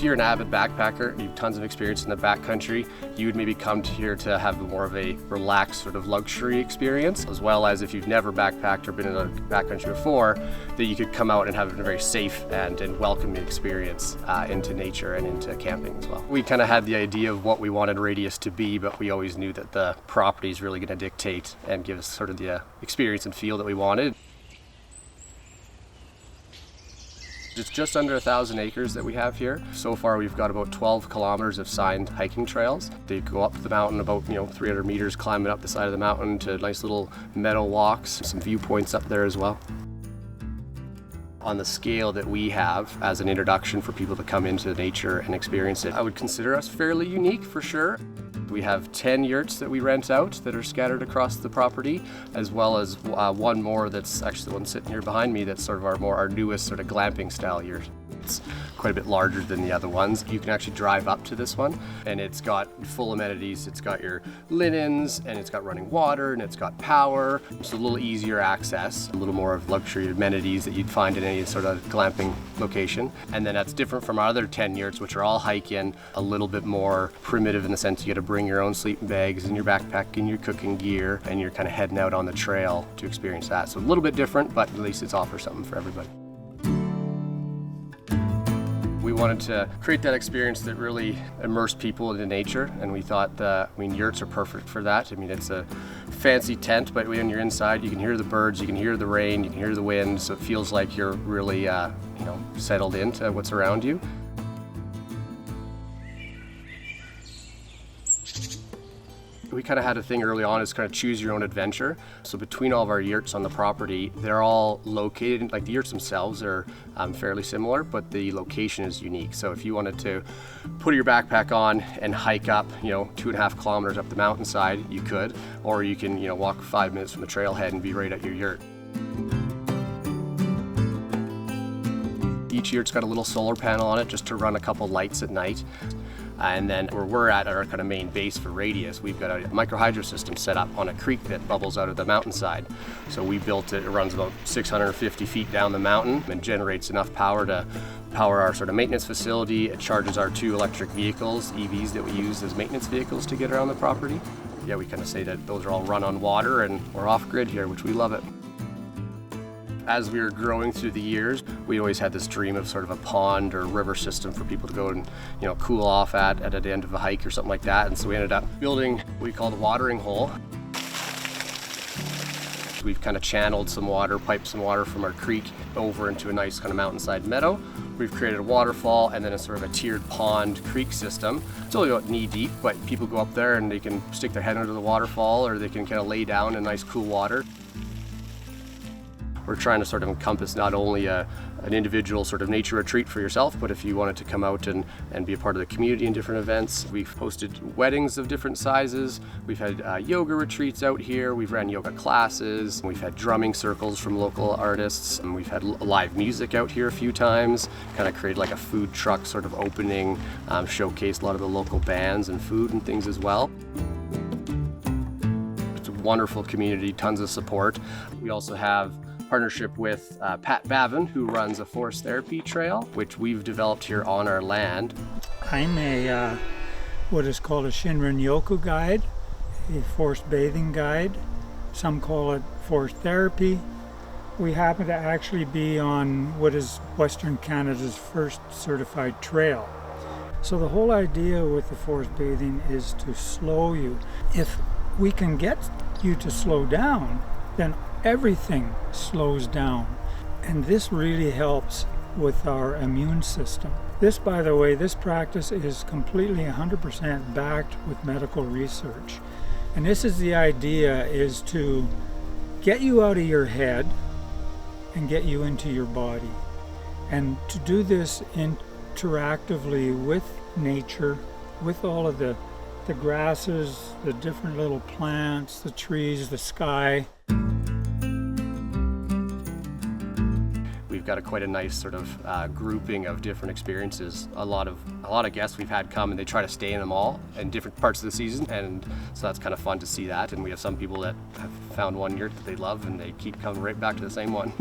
you're an avid backpacker, you have tons of experience in the backcountry, you would maybe come here to have more of a relaxed sort of luxury experience, as well as if you've never backpacked or been in a backcountry before, that you could come out and have a very safe and welcoming experience into nature and into camping as well. We kind of had the idea of what we wanted Radius to be, but we always knew that the property is really going to dictate and give us sort of the experience and feel that we wanted. It's just under 1,000 acres that we have here. So far we've got about 12 kilometers of signed hiking trails. They go up the mountain about 300 meters, climbing up the side of the mountain to nice little meadow walks, some viewpoints up there as well. On the scale that we have as an introduction for people to come into nature and experience it, I would consider us fairly unique for sure. We have 10 yurts that we rent out that are scattered across the property, as well as one more that's actually the one sitting here behind me that's sort of our newest sort of glamping style yurt. It's quite a bit larger than the other ones. You can actually drive up to this one and it's got full amenities. It's got your linens and it's got running water and it's got power. It's a little easier access, a little more of luxury amenities that you'd find in any sort of glamping location. And then that's different from our other 10 yurts, which are all hike-in, a little bit more primitive in the sense you got to bring your own sleeping bags and your backpack and your cooking gear, and you're kind of heading out on the trail to experience that. So a little bit different, but at least it's offers something for everybody. We wanted to create that experience that really immersed people into nature, and we thought yurts are perfect for that. I mean, it's a fancy tent, but when you're inside, you can hear the birds, you can hear the rain, you can hear the wind, so it feels like you're really, settled into what's around you. We kind of had a thing early on is kind of choose your own adventure. So between all of our yurts on the property, they're all located, like the yurts themselves are fairly similar, but the location is unique. So if you wanted to put your backpack on and hike up, 2.5 kilometers up the mountainside, you could, or you can, walk 5 minutes from the trailhead and be right at your yurt. Each yurt's got a little solar panel on it just to run a couple lights at night. And then where we're at our kind of main base for Radius, we've got a micro-hydro system set up on a creek that bubbles out of the mountainside. So we built it runs about 650 feet down the mountain and generates enough power to power our sort of maintenance facility. It charges our 2 electric vehicles, EVs, that we use as maintenance vehicles to get around the property. Yeah, we kind of say that those are all run on water and we're off-grid here, which we love it. As we were growing through the years, we always had this dream of sort of a pond or river system for people to go and cool off at the end of a hike or something like that. And so we ended up building what we call the watering hole. We've kind of channeled some water, piped some water from our creek over into a nice kind of mountainside meadow. We've created a waterfall and then a sort of a tiered pond creek system. It's only about knee deep, but people go up there and they can stick their head under the waterfall, or they can kind of lay down in nice cool water. We're trying to sort of encompass not only an individual sort of nature retreat for yourself, but if you wanted to come out and be a part of the community in different events. We've hosted weddings of different sizes. We've had yoga retreats out here. We've ran yoga classes. We've had drumming circles from local artists. And we've had live music out here a few times. Kind of created like a food truck sort of opening, showcased a lot of the local bands and food and things as well. It's a wonderful community, tons of support. We also have partnership with Pat Bavin, who runs a forest therapy trail, which we've developed here on our land. I'm a what is called a Shinrin-yoku guide, a forest bathing guide. Some call it forest therapy. We happen to actually be on what is Western Canada's first certified trail. So the whole idea with the forest bathing is to slow you. If we can get you to slow down, then everything slows down. And this really helps with our immune system. This, by the way, this practice is completely 100% backed with medical research. And this is the idea, is to get you out of your head and get you into your body. And to do this interactively with nature, with all of the grasses, the different little plants, the trees, the sky. We've got quite a nice sort of grouping of different experiences. A lot of guests we've had come and they try to stay in them all in different parts of the season, and so that's kind of fun to see that. And we have some people that have found one yurt that they love and they keep coming right back to the same one.